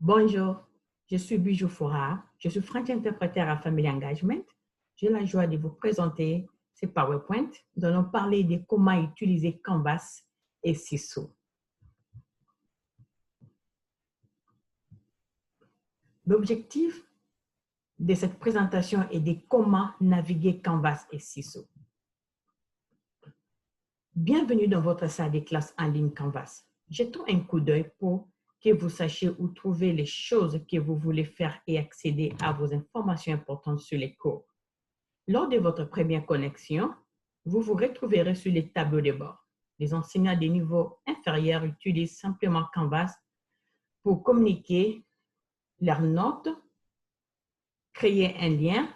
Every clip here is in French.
Bonjour, je suis Bijou Foura, je suis French interpréteur à Family Engagement. J'ai la joie de vous présenter ce PowerPoint. Nous allons parler de comment utiliser Canvas et Siso. L'objectif de cette présentation est de comment naviguer Canvas et Siso. Bienvenue dans votre salle de classe en ligne Canvas. Jetons un coup d'œil pour que vous sachiez où trouver les choses que vous voulez faire et accéder à vos informations importantes sur les cours. Lors de votre première connexion, vous vous retrouverez sur les tableaux de bord. Les enseignants des niveaux inférieurs utilisent simplement Canvas pour communiquer leurs notes, créer un lien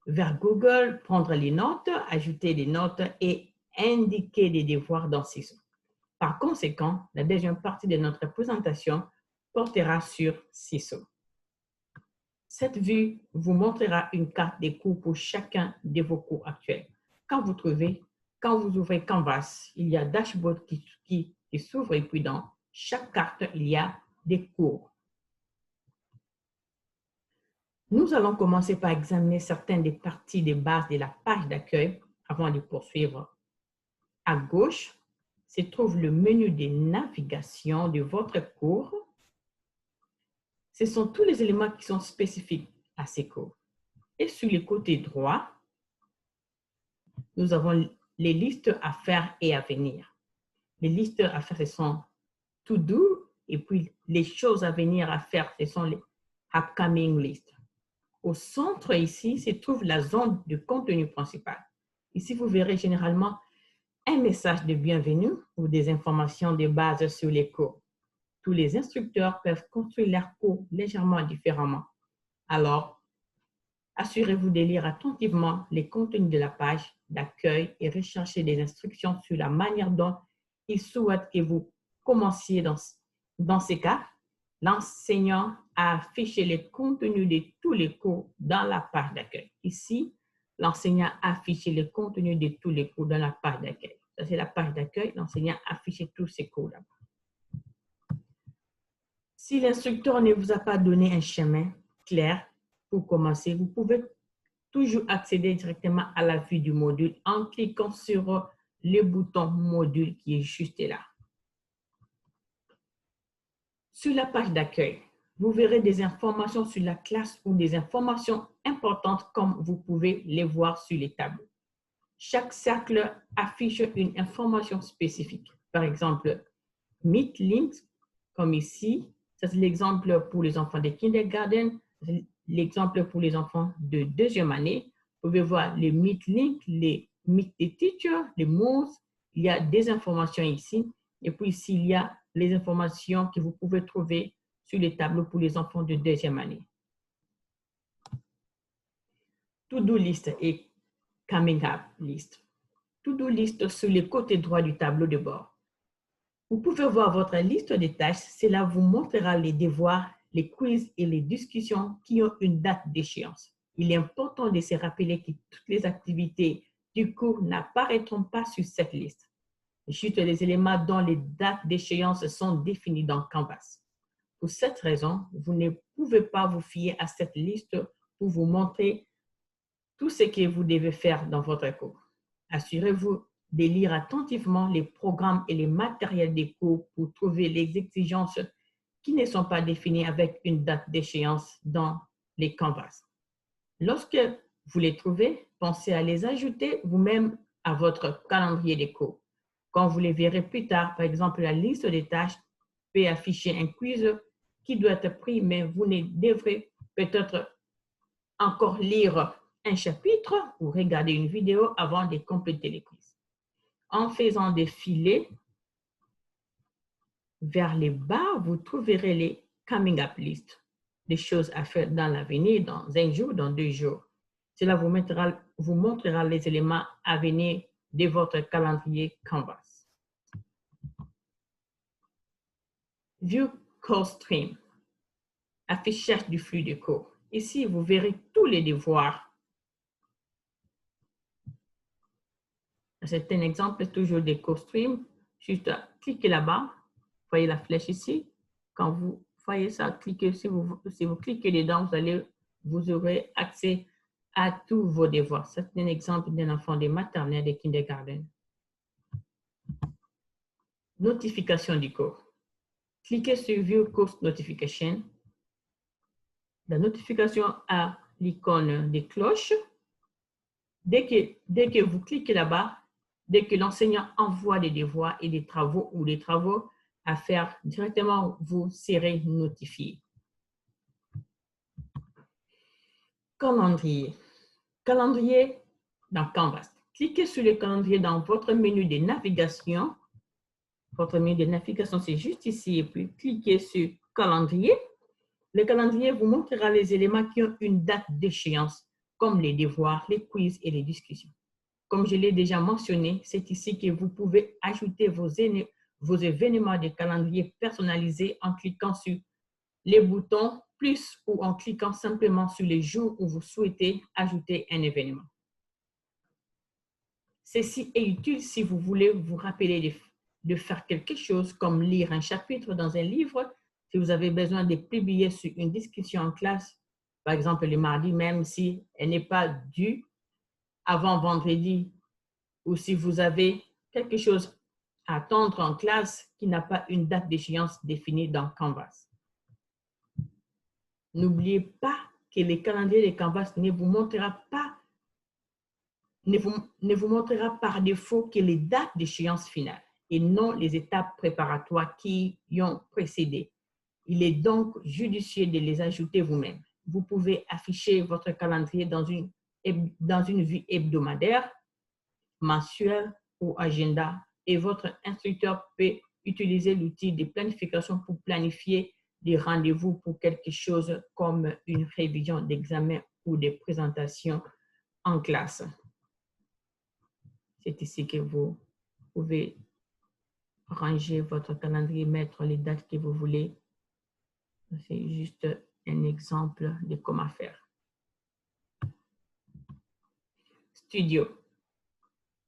vers Google, prendre les notes, ajouter des notes et indiquer des devoirs dans Siso. Par conséquent, la deuxième partie de notre présentation portera sur Siso. Cette vue vous montrera une carte des cours pour chacun de vos cours actuels. Quand vous ouvrez Canvas, il y a Dashboard qui s'ouvre et puis dans chaque carte, il y a des cours. Nous allons commencer par examiner certaines des parties de base de la page d'accueil avant de poursuivre. À gauche se trouve le menu de navigation de votre cours. Ce sont tous les éléments qui sont spécifiques à ces cours. Et sur le côté droit, nous avons les listes à faire et à venir. Les listes à faire, ce sont to do, et puis les choses à venir à faire, ce sont les upcoming lists. Au centre ici se trouve la zone de contenu principal. Ici, vous verrez généralement un message de bienvenue ou des informations de base sur les cours. Tous les instructeurs peuvent construire leurs cours légèrement différemment. Alors, assurez-vous de lire attentivement les contenus de la page d'accueil et rechercher des instructions sur la manière dont ils souhaitent que vous commenciez. Dans ces cas, l'enseignant a affiché les contenus de tous les cours dans la page d'accueil. Ici, l'enseignant a affiché les contenus de tous les cours dans la page d'accueil. Ça, c'est la page d'accueil. L'enseignant a affiché tous ces cours là-bas. Si l'instructeur ne vous a pas donné un chemin clair pour commencer, vous pouvez toujours accéder directement à la vue du module en cliquant sur le bouton module qui est juste là. Sur la page d'accueil, vous verrez des informations sur la classe ou des informations importantes comme vous pouvez les voir sur les tableaux. Chaque cercle affiche une information spécifique. Par exemple, Meet Links, comme ici, ça c'est l'exemple pour les enfants de kindergarten, l'exemple pour les enfants de deuxième année. Vous pouvez voir les Meet Links, les Meet the Teacher, les mots. Il y a des informations ici. Et puis ici, il y a les informations que vous pouvez trouver sur les tableaux pour les enfants de deuxième année. To-do list et coming up list. To-do list sur le côté droit du tableau de bord. Vous pouvez voir votre liste de tâches. Cela vous montrera les devoirs, les quiz et les discussions qui ont une date d'échéance. Il est important de se rappeler que toutes les activités du cours n'apparaîtront pas sur cette liste. Juste les éléments dont les dates d'échéance sont définies dans Canvas. Pour cette raison, vous ne pouvez pas vous fier à cette liste pour vous montrer tout ce que vous devez faire dans votre cours. Assurez-vous de lire attentivement les programmes et les matériels des cours pour trouver les exigences qui ne sont pas définies avec une date d'échéance dans les Canvas. Lorsque vous les trouvez, pensez à les ajouter vous-même à votre calendrier des cours. Quand vous les verrez plus tard, par exemple, la liste des tâches peut afficher un quiz qui doit être pris, mais vous ne devrez peut-être encore lire un chapitre ou regarder une vidéo avant de compléter les quiz. En faisant défiler vers le bas, vous trouverez les coming up list, des choses à faire dans l'avenir, dans un jour, dans 2 jours. Cela vous montrera les éléments à venir de votre calendrier Canvas. View Course Stream, affichage du flux de cours. Ici, vous verrez tous les devoirs. C'est un exemple toujours des course stream. Juste cliquez là-bas. Voyez la flèche ici. Quand vous voyez ça, cliquez, si vous cliquez dedans, vous aurez accès à tous vos devoirs. C'est un exemple d'un enfant de maternelle et kindergarten. Notification du cours. Cliquez sur View Course Notification. La notification a l'icône des cloches. Dès que vous cliquez là-bas, dès que l'enseignant envoie des devoirs et des travaux ou des travaux à faire directement, vous serez notifié. Calendrier. Calendrier dans Canvas. Cliquez sur le calendrier dans votre menu de navigation. Votre menu de navigation, c'est juste ici. Et puis, cliquez sur Calendrier. Le calendrier vous montrera les éléments qui ont une date d'échéance, comme les devoirs, les quiz et les discussions. Comme je l'ai déjà mentionné, c'est ici que vous pouvez ajouter vos événements de calendrier personnalisés en cliquant sur les boutons plus ou en cliquant simplement sur les jours où vous souhaitez ajouter un événement. Ceci est utile si vous voulez vous rappeler de faire quelque chose comme lire un chapitre dans un livre, si vous avez besoin de publier sur une discussion en classe, par exemple le mardi, même si elle n'est pas due avant vendredi, ou si vous avez quelque chose à attendre en classe qui n'a pas une date d'échéance définie dans Canvas. N'oubliez pas que le calendrier de Canvas ne vous montrera par défaut que les dates d'échéance finale et non les étapes préparatoires qui y ont précédé. Il est donc judicieux de les ajouter vous-même. Vous pouvez afficher votre calendrier dans une vue hebdomadaire, mensuelle ou agenda, et votre instructeur peut utiliser l'outil de planification pour planifier des rendez-vous pour quelque chose comme une révision d'examen ou des présentations en classe. C'est ici que vous pouvez ranger votre calendrier, mettre les dates que vous voulez. C'est juste un exemple de comment faire. Studio.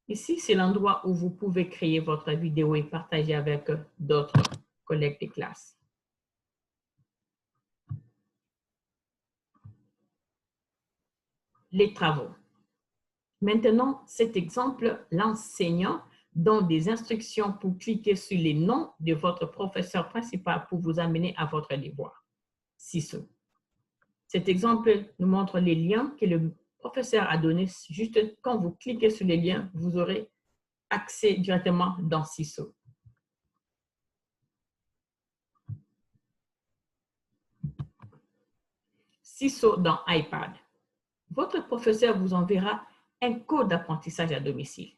Ici, c'est l'endroit où vous pouvez créer votre vidéo et partager avec d'autres collègues de classe. Les travaux. Maintenant, cet exemple, l'enseignant donne des instructions pour cliquer sur les noms de votre professeur principal pour vous amener à votre devoir. CISO. Cet exemple nous montre les liens que le professeur a donnés. Juste quand vous cliquez sur les liens, vous aurez accès directement dans CISO. CISO dans iPad. Votre professeur vous enverra un code d'apprentissage à domicile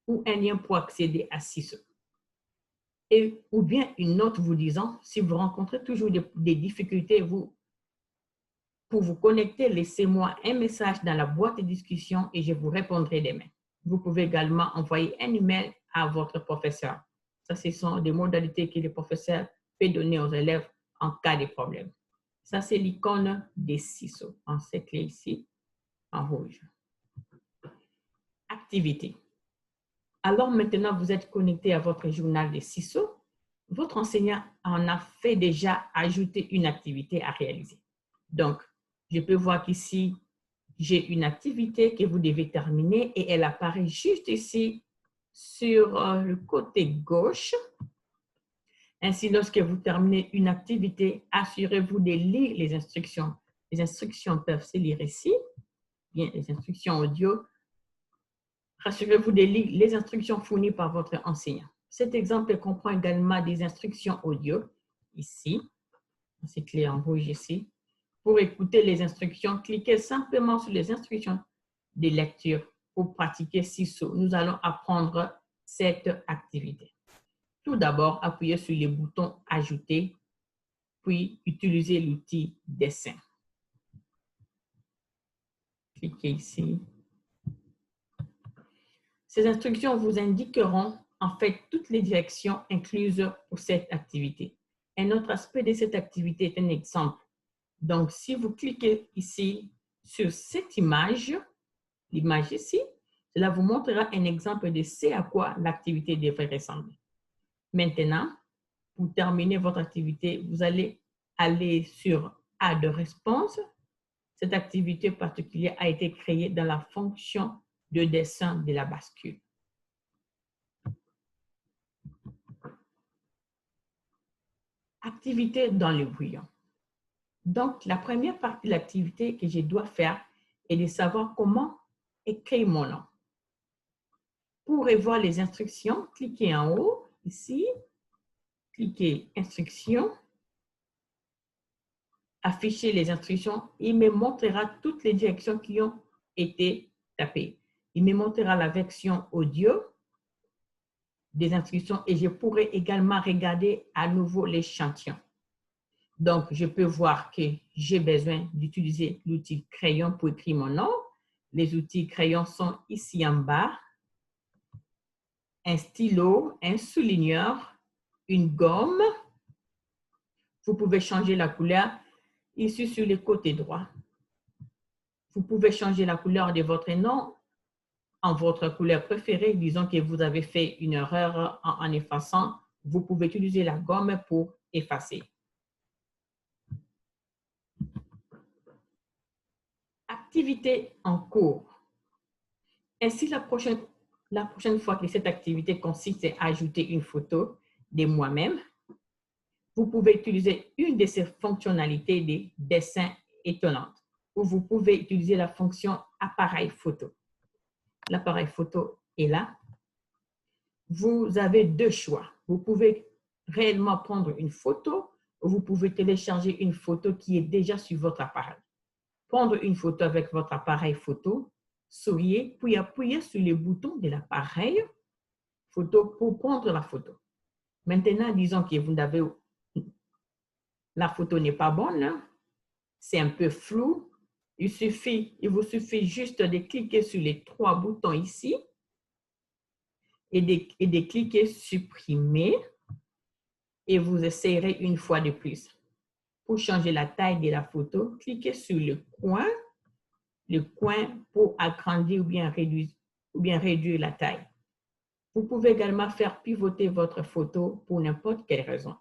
ou un lien pour accéder à CISO. Ou bien une note vous disant, si vous rencontrez toujours des difficultés pour vous connecter, laissez-moi un message dans la boîte de discussion et je vous répondrai demain. Vous pouvez également envoyer un email à votre professeur. Ça, ce sont des modalités que le professeur peut donner aux élèves en cas de problème. Ça, c'est l'icône des CISO. On s'écrit ici en rouge. Activité. Alors maintenant, vous êtes connecté à votre journal de CISO. Votre enseignant en a fait déjà ajouter une activité à réaliser. Donc, je peux voir qu'ici, j'ai une activité que vous devez terminer et elle apparaît juste ici sur le côté gauche. Ainsi, lorsque vous terminez une activité, assurez-vous de lire les instructions. Les instructions peuvent se lire ici, bien les instructions audio. Rassurez-vous de lire les instructions fournies par votre enseignant. Cet exemple comprend également des instructions audio, ici, c'est clé en rouge ici. Pour écouter les instructions, cliquez simplement sur les instructions de lecture pour pratiquer CISO. Nous allons apprendre cette activité. Tout d'abord, appuyez sur le bouton « Ajouter », puis utilisez l'outil « Dessin ». Cliquez ici. Ces instructions vous indiqueront en fait toutes les directions incluses pour cette activité. Un autre aspect de cette activité est un exemple. Donc, si vous cliquez ici sur cette image, l'image ici, cela vous montrera un exemple de ce à quoi l'activité devrait ressembler. Maintenant, pour terminer votre activité, vous allez aller sur Add Response. Cette activité particulière a été créée dans la fonction de dessin de la bascule. Activité dans le brouillon. Donc, la première partie de l'activité que je dois faire est de savoir comment écrire mon nom. Pour revoir les instructions, cliquez en haut, ici, cliquez Instructions, afficher les instructions, il me montrera toutes les directions qui ont été tapées. Il me montrera la version audio des instructions et je pourrai également regarder à nouveau l'échantillon. Donc, je peux voir que j'ai besoin d'utiliser l'outil crayon pour écrire mon nom. Les outils crayons sont ici en bas. Un stylo, un souligneur, une gomme. Vous pouvez changer la couleur ici sur le côté droit. Vous pouvez changer la couleur de votre nom en votre couleur préférée. Disons que vous avez fait une erreur en effaçant. Vous pouvez utiliser la gomme pour effacer. Activité en cours. Ainsi, la prochaine fois que cette activité consiste à ajouter une photo de moi-même, vous pouvez utiliser une de ces fonctionnalités de dessin étonnante, ou vous pouvez utiliser la fonction appareil photo. L'appareil photo est là. Vous avez deux choix. Vous pouvez réellement prendre une photo ou vous pouvez télécharger une photo qui est déjà sur votre appareil. Prendre une photo avec votre appareil photo, souriez, puis appuyez sur le bouton de l'appareil photo pour prendre la photo. Maintenant, disons que vous n'avez la photo n'est pas bonne, c'est un peu flou. Il vous suffit juste de cliquer sur les trois boutons ici et de cliquer supprimer et vous essayerez une fois de plus. Pour changer la taille de la photo, cliquez sur le coin pour agrandir ou bien réduire la taille. Vous pouvez également faire pivoter votre photo pour n'importe quelle raison.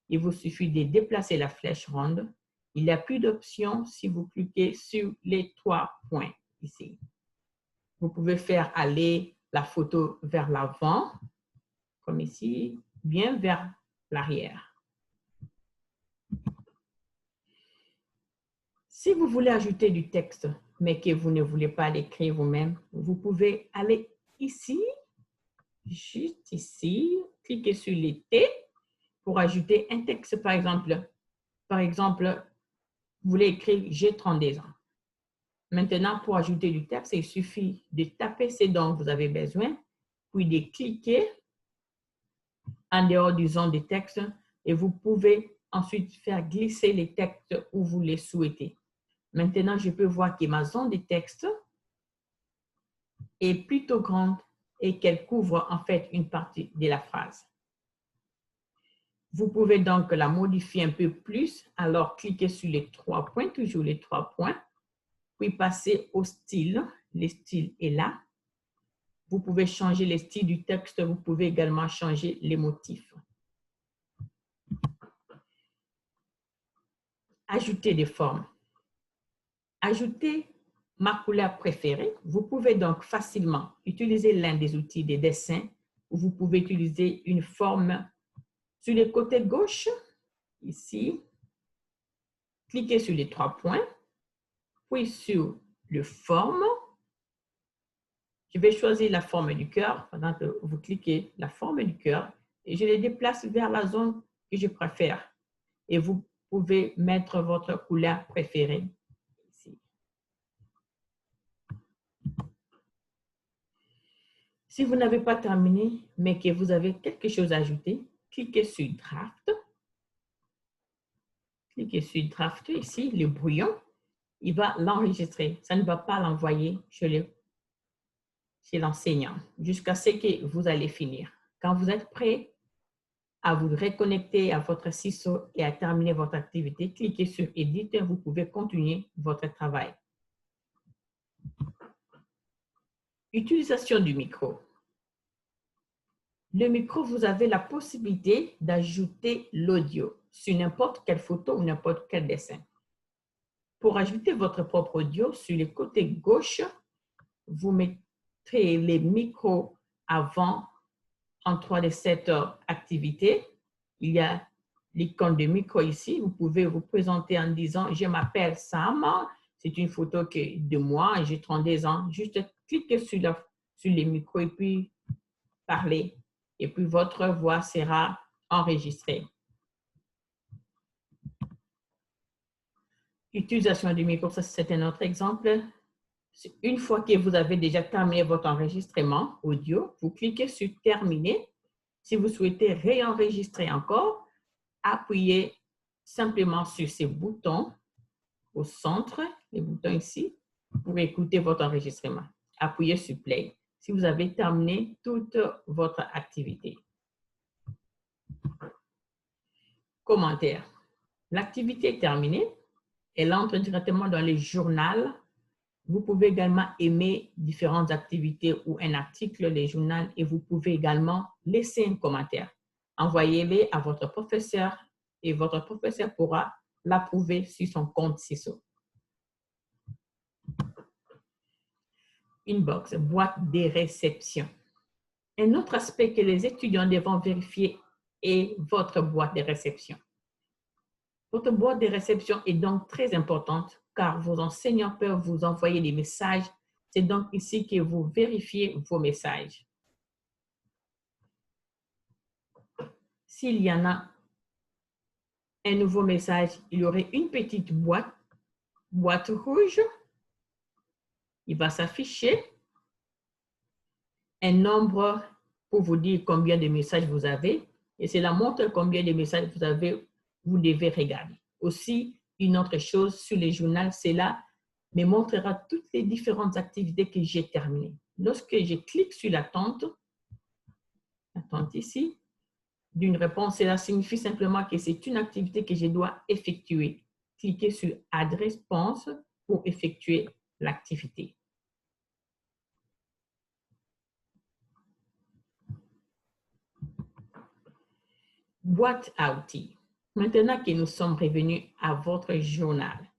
Il vous suffit de déplacer la flèche ronde. Il n'y a plus d'options si vous cliquez sur les trois points ici. Vous pouvez faire aller la photo vers l'avant, comme ici, bien vers l'arrière. Si vous voulez ajouter du texte, mais que vous ne voulez pas l'écrire vous-même, vous pouvez aller ici, juste ici, cliquer sur les T pour ajouter un texte, par exemple, vous voulez écrire « J'ai 32 ans ». Maintenant, pour ajouter du texte, il suffit de taper ce dont vous avez besoin, puis de cliquer en dehors du zone de texte et vous pouvez ensuite faire glisser les textes où vous les souhaitez. Maintenant, je peux voir que ma zone de texte est plutôt grande et qu'elle couvre en fait une partie de la phrase. Vous pouvez donc la modifier un peu plus, alors cliquez sur les trois points, toujours les trois points, puis passez au style. Le style est là. Vous pouvez changer le style du texte, vous pouvez également changer les motifs. Ajouter des formes. Ajouter ma couleur préférée. Vous pouvez donc facilement utiliser l'un des outils de dessin ou vous pouvez utiliser une forme sur le côté gauche, ici. Cliquez sur les trois points, puis sur le forme. Je vais choisir la forme du cœur pendant que vous cliquez la forme du cœur et je les déplace vers la zone que je préfère. Et vous pouvez mettre votre couleur préférée ici. Si vous n'avez pas terminé, mais que vous avez quelque chose à ajouter, cliquez sur Draft. Cliquez sur Draft ici, le brouillon. Il va l'enregistrer. Ça ne va pas l'envoyer chez l'enseignant jusqu'à ce que vous allez finir. Quand vous êtes prêt à vous reconnecter à votre ciseau et à terminer votre activité, cliquez sur Edit et vous pouvez continuer votre travail. Utilisation du micro. Le micro, vous avez la possibilité d'ajouter l'audio. sur n'importe quelle photo ou n'importe quel dessin. Pour ajouter votre propre audio, sur le côté gauche, vous mettrez les micros avant entre de cette activité. Il y a l'icône de micro ici. Vous pouvez vous présenter en disant « Je m'appelle Sam ». C'est une photo de moi, j'ai 32 ans. Juste cliquez sur les micros et puis parlez. Et puis votre voix sera enregistrée. Utilisation du micro, ça c'est un autre exemple. Une fois que vous avez déjà terminé votre enregistrement audio, vous cliquez sur « Terminer ». Si vous souhaitez réenregistrer encore, appuyez simplement sur ces boutons au centre, les boutons ici, pour écouter votre enregistrement. Appuyez sur « Play » si vous avez terminé toute votre activité. Commentaire. L'activité est terminée. Elle entre directement dans le journal. Vous pouvez également aimer différentes activités ou un article, les journaux, et vous pouvez également laisser un commentaire. Envoyez-les à votre professeur et votre professeur pourra l'approuver sur son compte CISO. Inbox, boîte de réception. Un autre aspect que les étudiants devront vérifier est votre boîte de réception. Votre boîte de réception est donc très importante car vos enseignants peuvent vous envoyer des messages. C'est donc ici que vous vérifiez vos messages. S'il y en a un nouveau message, il y aurait une petite boîte rouge. Il va s'afficher un nombre pour vous dire combien de messages vous avez. Et cela montre combien de messages vous avez, vous devez regarder. Aussi, une autre chose sur les journaux, cela me montrera toutes les différentes activités que j'ai terminées. Lorsque je clique sur l'attente ici, d'une réponse, cela signifie simplement que c'est une activité que je dois effectuer. Cliquez sur « Adresse-réponse » pour effectuer l'activité. Boîte à outils. Maintenant que nous sommes revenus à votre journal,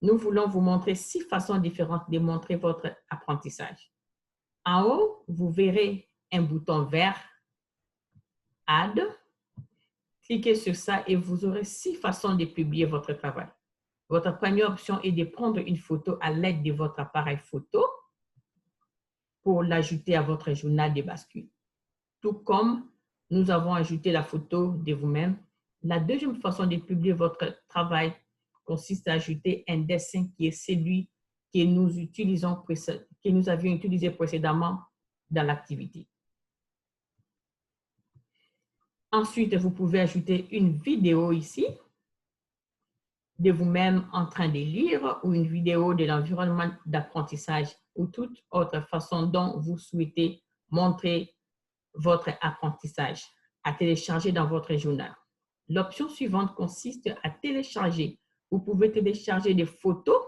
nous voulons vous montrer 6 façons différentes de montrer votre apprentissage. En haut, vous verrez un bouton vert « Add ». Cliquez sur ça et vous aurez 6 façons de publier votre travail. Votre première option est de prendre une photo à l'aide de votre appareil photo pour l'ajouter à votre journal de bascule. Tout comme nous avons ajouté la photo de vous-même. La deuxième façon de publier votre travail consiste à ajouter un dessin qui est celui que nous avions utilisé précédemment dans l'activité. Ensuite, vous pouvez ajouter une vidéo ici de vous-même en train de lire ou une vidéo de l'environnement d'apprentissage ou toute autre façon dont vous souhaitez montrer votre apprentissage à télécharger dans votre journal. L'option suivante consiste à télécharger. Vous pouvez télécharger des photos,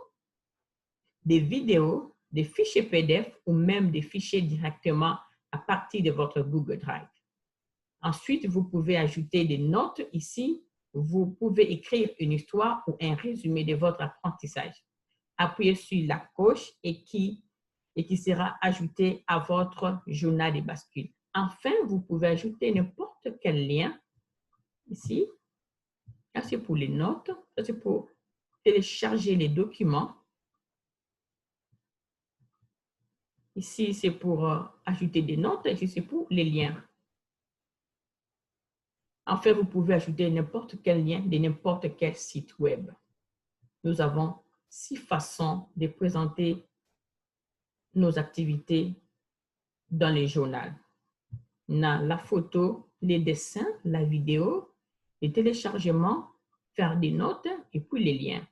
des vidéos, des fichiers PDF ou même des fichiers directement à partir de votre Google Drive. Ensuite, vous pouvez ajouter des notes ici. Vous pouvez écrire une histoire ou un résumé de votre apprentissage. Appuyez sur la coche et qui sera ajouté à votre journal de bascule. Enfin, vous pouvez ajouter n'importe quel lien ici. Là, c'est pour les notes. Ça, c'est pour télécharger les documents. Ici, c'est pour ajouter des notes. Ici, c'est pour les liens. Enfin, vous pouvez ajouter n'importe quel lien de n'importe quel site web. Nous avons 6 façons de présenter nos activités dans les journaux. On a la photo, les dessins, la vidéo, les téléchargements, faire des notes et puis les liens.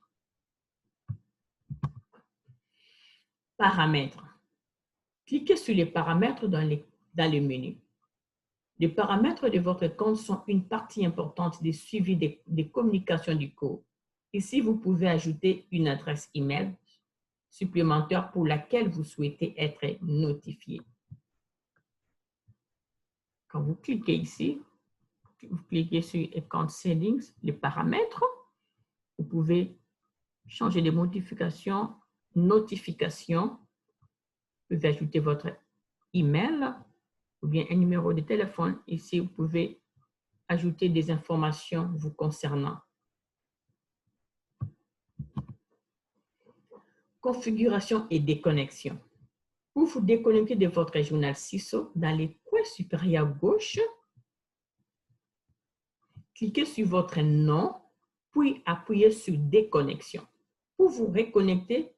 Paramètres. Cliquez sur les paramètres dans le menu. Les paramètres de votre compte sont une partie importante du suivi des communications du cours. Ici, vous pouvez ajouter une adresse email supplémentaire pour laquelle vous souhaitez être notifié. Quand vous cliquez ici, vous cliquez sur Account Settings, les paramètres. Vous pouvez changer les modifications, notifications. Vous pouvez ajouter votre email ou bien un numéro de téléphone. Ici, vous pouvez ajouter des informations vous concernant. Configuration et déconnexion. Pour vous déconnecter de votre journal CISO, dans les coins supérieurs gauche, cliquez sur votre nom, puis appuyez sur Déconnexion. Pour vous reconnecter,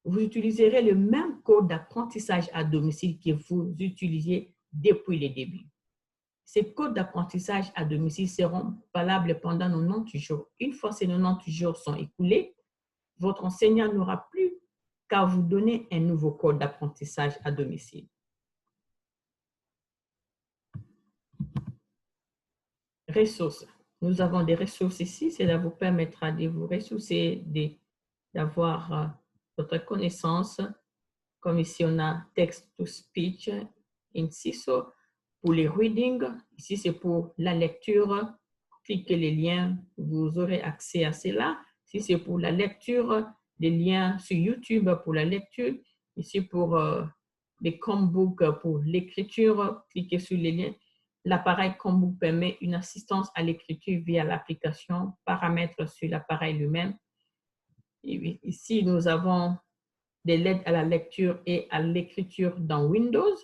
vous utiliserez le même code d'apprentissage à domicile que vous utilisiez depuis le début. Ces codes d'apprentissage à domicile seront valables pendant 90 jours. Une fois ces 90 jours sont écoulés, votre enseignant n'aura plus qu'à vous donner un nouveau code d'apprentissage à domicile. Ressources. Nous avons des ressources ici. Cela vous permettra de vous ressourcer, d'avoir votre connaissance. Comme ici, on a text-to-speech in CISO. Pour les reading, ici, c'est pour la lecture. Cliquez les liens, vous aurez accès à cela. Ici, c'est pour la lecture, les liens sur YouTube pour la lecture. Ici, pour les Chromebooks pour l'écriture, cliquez sur les liens. L'appareil Chromebook permet une assistance à l'écriture via l'application, paramètres sur l'appareil lui-même. Ici, nous avons des aides à la lecture et à l'écriture dans Windows.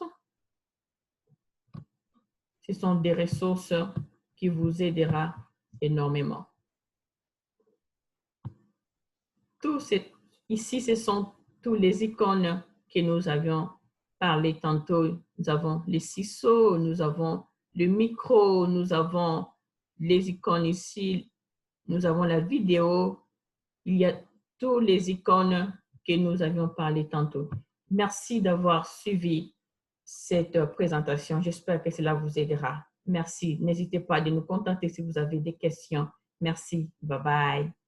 Ce sont des ressources qui vous aideront énormément. Ici, ce sont tous les icônes que nous avions parlé tantôt. Nous avons les CISO, nous avons le micro, nous avons les icônes ici, nous avons la vidéo. Il y a tous les icônes que nous avions parlé tantôt. Merci d'avoir suivi cette présentation. J'espère que cela vous aidera. Merci. N'hésitez pas à nous contacter si vous avez des questions. Merci. Bye bye.